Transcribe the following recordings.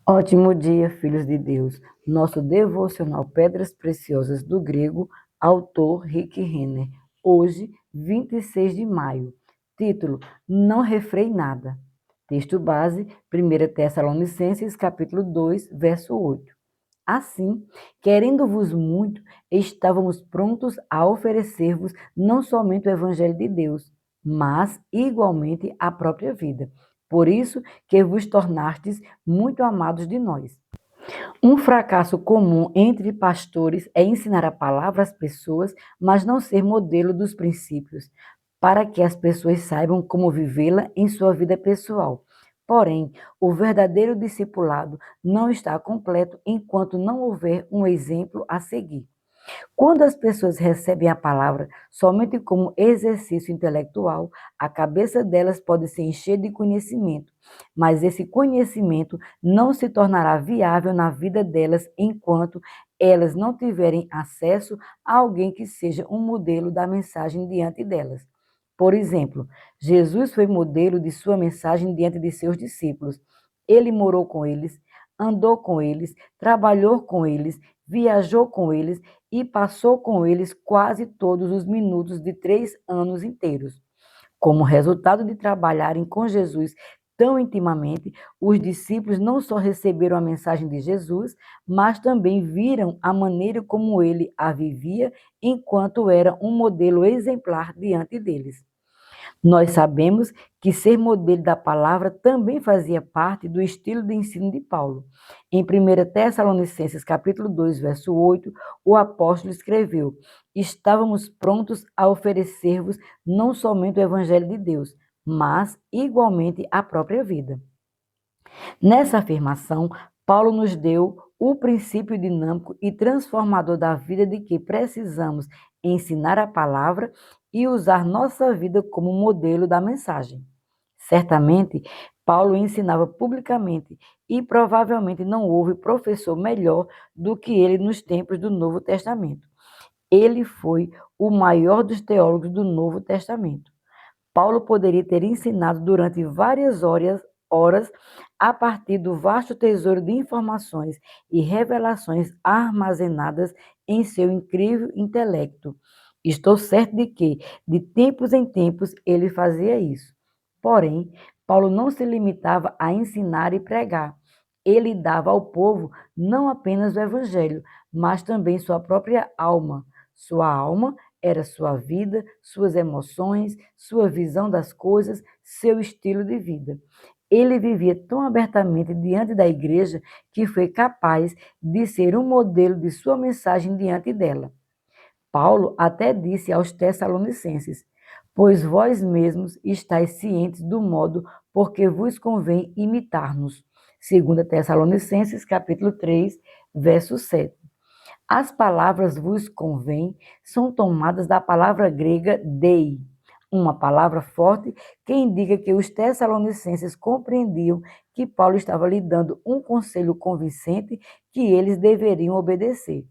Ótimo dia, filhos de Deus. Nosso devocional Pedras Preciosas do Grego, autor Rick Renner. Hoje, 26 de maio. Título: Não refrei nada. Texto base, 1 Tessalonicenses, capítulo 2, verso 8. Assim, querendo-vos muito, estávamos prontos a oferecer-vos não somente o Evangelho de Deus, mas igualmente a própria vida. Por isso que vos tornastes muito amados de nós. Um fracasso comum entre pastores é ensinar a palavra às pessoas, mas não ser modelo dos princípios, para que as pessoas saibam como vivê-la em sua vida pessoal. Porém, o verdadeiro discipulado não está completo enquanto não houver um exemplo a seguir. Quando as pessoas recebem a palavra somente como exercício intelectual, a cabeça delas pode se encher de conhecimento, mas esse conhecimento não se tornará viável na vida delas enquanto elas não tiverem acesso a alguém que seja um modelo da mensagem diante delas. Por exemplo, Jesus foi modelo de sua mensagem diante de seus discípulos. Ele morou com eles, andou com eles, trabalhou com eles, viajou com eles e passou com eles quase todos os minutos de 3 anos inteiros. Como resultado de trabalharem com Jesus tão intimamente, os discípulos não só receberam a mensagem de Jesus, mas também viram a maneira como ele a vivia enquanto era um modelo exemplar diante deles. Nós sabemos que ser modelo da palavra também fazia parte do estilo de ensino de Paulo. Em 1 Tessalonicenses capítulo 2, verso 8, o apóstolo escreveu: Estávamos prontos a oferecer-vos não somente o evangelho de Deus, mas igualmente a própria vida. Nessa afirmação, Paulo nos deu o princípio dinâmico e transformador da vida de que precisamos ensinar a palavra e usar nossa vida como modelo da mensagem. Certamente, Paulo ensinava publicamente e provavelmente não houve professor melhor do que ele nos tempos do Novo Testamento. Ele foi o maior dos teólogos do Novo Testamento. Paulo poderia ter ensinado durante várias horas a partir do vasto tesouro de informações e revelações armazenadas em seu incrível intelecto. Estou certo de que, de tempos em tempos, ele fazia isso. Porém, Paulo não se limitava a ensinar e pregar. Ele dava ao povo não apenas o evangelho, mas também sua própria alma. Sua alma era sua vida, suas emoções, sua visão das coisas, seu estilo de vida. Ele vivia tão abertamente diante da igreja que foi capaz de ser um modelo de sua mensagem diante dela. Paulo até disse aos Tessalonicenses: Pois vós mesmos estáis cientes do modo por que vos convém imitar-nos. 2 Tessalonicenses, capítulo 3, verso 7. As palavras vos convém são tomadas da palavra grega dei, uma palavra forte que indica que os tessalonicenses compreendiam que Paulo estava lhe dando um conselho convincente que eles deveriam obedecer.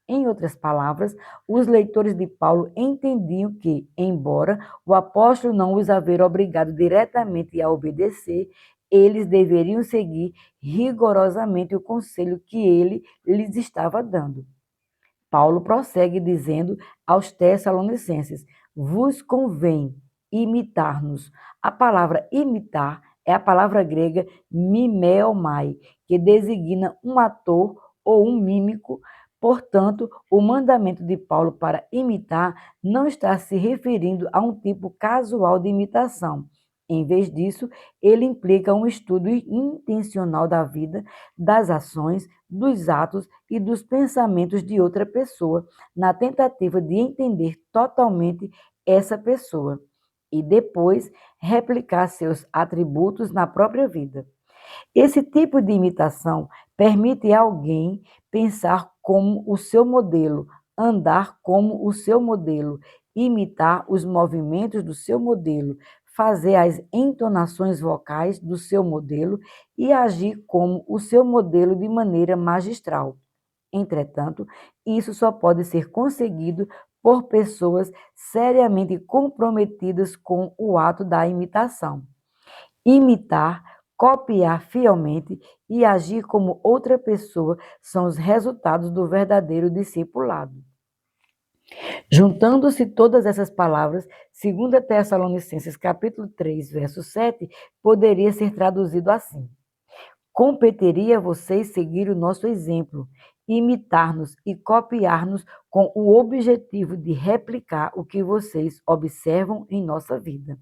Em outras palavras, os leitores de Paulo entendiam que, embora o apóstolo não os haver obrigado diretamente a obedecer, eles deveriam seguir rigorosamente o conselho que ele lhes estava dando. Paulo prossegue dizendo aos Tessalonicenses: vos convém imitar-nos. A palavra imitar é a palavra grega mimeomai, que designa um ator ou um mímico. Portanto, o mandamento de Paulo para imitar não está se referindo a um tipo casual de imitação. Em vez disso, ele implica um estudo intencional da vida, das ações, dos atos e dos pensamentos de outra pessoa, na tentativa de entender totalmente essa pessoa e depois replicar seus atributos na própria vida. Esse tipo de imitação permite a alguém pensar como o seu modelo, andar como o seu modelo, imitar os movimentos do seu modelo, fazer as entonações vocais do seu modelo e agir como o seu modelo de maneira magistral. Entretanto, isso só pode ser conseguido por pessoas seriamente comprometidas com o ato da imitação. Imitar copiar fielmente e agir como outra pessoa são os resultados do verdadeiro discipulado. Juntando-se todas essas palavras, 2 Tessalonicenses capítulo 3, verso 7, poderia ser traduzido assim: competiria a vocês seguir o nosso exemplo, imitar-nos e copiar-nos com o objetivo de replicar o que vocês observam em nossa vida.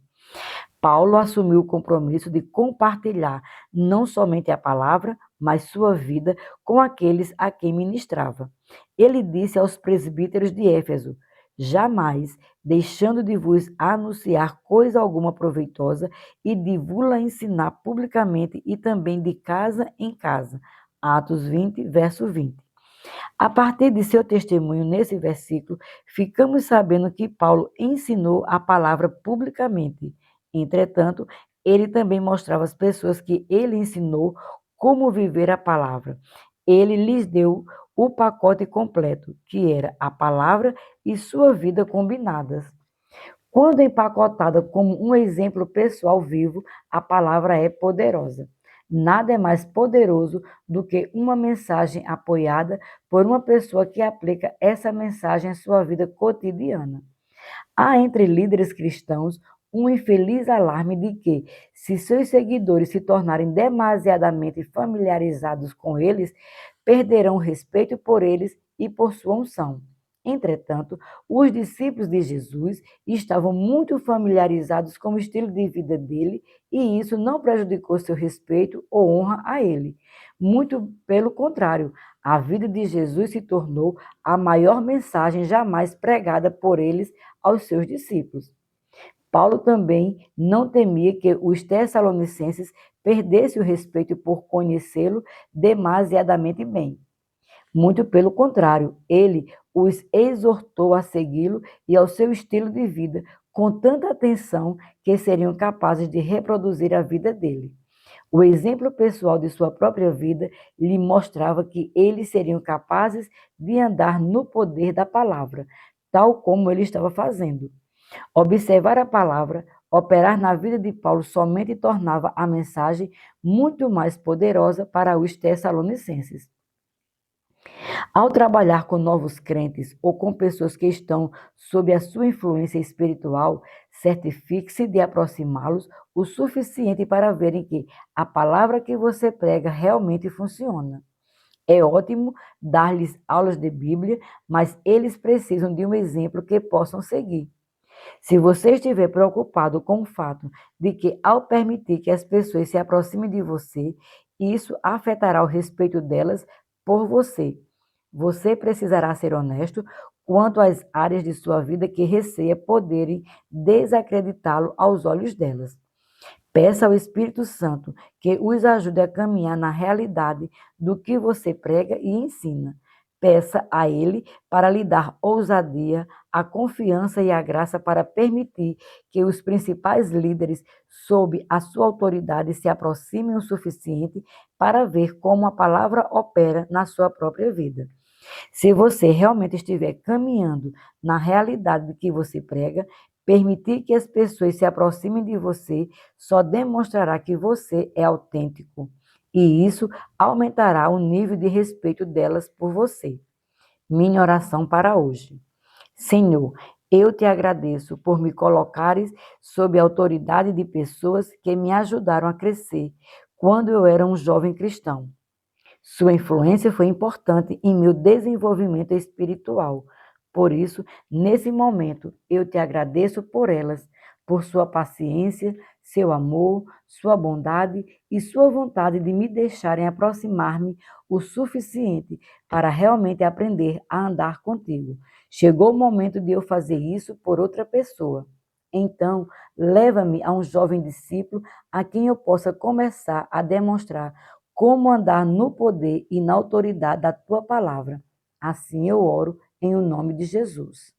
Paulo assumiu o compromisso de compartilhar não somente a palavra, mas sua vida com aqueles a quem ministrava. Ele disse aos presbíteros de Éfeso: jamais, deixando de vos anunciar coisa alguma proveitosa e de vos ensinar publicamente e também de casa em casa. Atos 20, verso 20. A partir de seu testemunho nesse versículo, ficamos sabendo que Paulo ensinou a palavra publicamente. Entretanto, ele também mostrava às pessoas que ele ensinou como viver a palavra. Ele lhes deu o pacote completo, que era a palavra e sua vida combinadas. Quando empacotada como um exemplo pessoal vivo, a palavra é poderosa. Nada é mais poderoso do que uma mensagem apoiada por uma pessoa que aplica essa mensagem em sua vida cotidiana. Há entre líderes cristãos um infeliz alarme de que, se seus seguidores se tornarem demasiadamente familiarizados com eles, perderão o respeito por eles e por sua unção. Entretanto, os discípulos de Jesus estavam muito familiarizados com o estilo de vida dele e isso não prejudicou seu respeito ou honra a ele. Muito pelo contrário, a vida de Jesus se tornou a maior mensagem jamais pregada por eles aos seus discípulos. Paulo também não temia que os tessalonicenses perdessem o respeito por conhecê-lo demasiadamente bem. Muito pelo contrário, ele os exortou a segui-lo e ao seu estilo de vida com tanta atenção que seriam capazes de reproduzir a vida dele. O exemplo pessoal de sua própria vida lhe mostrava que eles seriam capazes de andar no poder da palavra, tal como ele estava fazendo. Observar a palavra, operar na vida de Paulo somente tornava a mensagem muito mais poderosa para os tessalonicenses. Ao trabalhar com novos crentes ou com pessoas que estão sob a sua influência espiritual, certifique-se de aproximá-los o suficiente para verem que a palavra que você prega realmente funciona. É ótimo dar-lhes aulas de Bíblia, mas eles precisam de um exemplo que possam seguir. Se você estiver preocupado com o fato de que, ao permitir que as pessoas se aproximem de você, isso afetará o respeito delas por você. Você precisará ser honesto quanto às áreas de sua vida que receia poderem desacreditá-lo aos olhos delas. Peça ao Espírito Santo que os ajude a caminhar na realidade do que você prega e ensina. Peça a Ele para lhe dar ousadia, a confiança e a graça para permitir que os principais líderes, sob a sua autoridade, se aproximem o suficiente para ver como a palavra opera na sua própria vida. Se você realmente estiver caminhando na realidade do que você prega, permitir que as pessoas se aproximem de você só demonstrará que você é autêntico. E isso aumentará o nível de respeito delas por você. Minha oração para hoje. Senhor, eu te agradeço por me colocares sob a autoridade de pessoas que me ajudaram a crescer quando eu era um jovem cristão. Sua influência foi importante em meu desenvolvimento espiritual. Por isso, nesse momento, eu te agradeço por elas, por sua paciência, seu amor, sua bondade e sua vontade de me deixarem aproximar-me o suficiente para realmente aprender a andar contigo. Chegou o momento de eu fazer isso por outra pessoa. Então, leva-me a um jovem discípulo a quem eu possa começar a demonstrar como andar no poder e na autoridade da tua palavra. Assim eu oro em o nome de Jesus.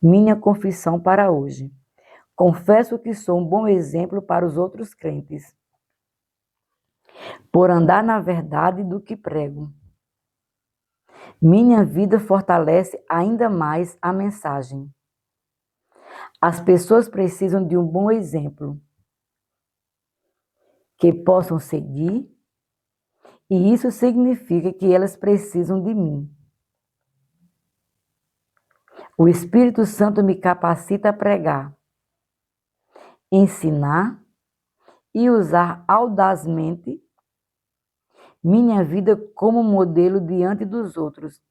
Minha confissão para hoje. Confesso que sou um bom exemplo para os outros crentes, por andar na verdade do que prego. Minha vida fortalece ainda mais a mensagem. As pessoas precisam de um bom exemplo que possam seguir, e isso significa que elas precisam de mim. O Espírito Santo me capacita a pregar, ensinar e usar audazmente minha vida como modelo diante dos outros,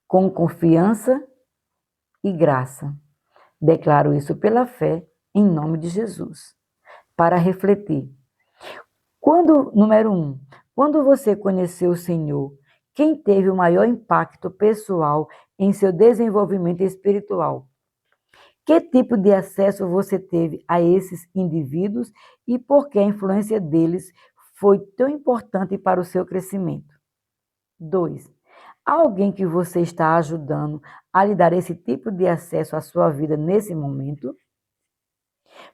com confiança e graça. Declaro isso pela fé, em nome de Jesus. Para refletir. Número 1, quando você conheceu o Senhor, quem teve o maior impacto pessoal em seu desenvolvimento espiritual? Que tipo de acesso você teve a esses indivíduos e por que a influência deles foi tão importante para o seu crescimento? 2. Há alguém que você está ajudando a lhe dar esse tipo de acesso à sua vida nesse momento?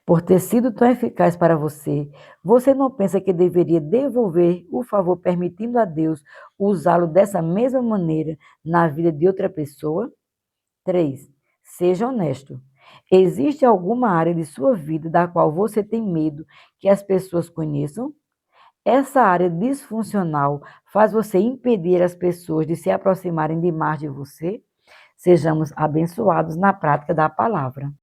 Por ter sido tão eficaz para você, você não pensa que deveria devolver o favor permitindo a Deus usá-lo dessa mesma maneira na vida de outra pessoa? 3. Seja honesto. Existe alguma área de sua vida da qual você tem medo que as pessoas conheçam? Essa área disfuncional faz você impedir as pessoas de se aproximarem demais de você? Sejamos abençoados na prática da palavra.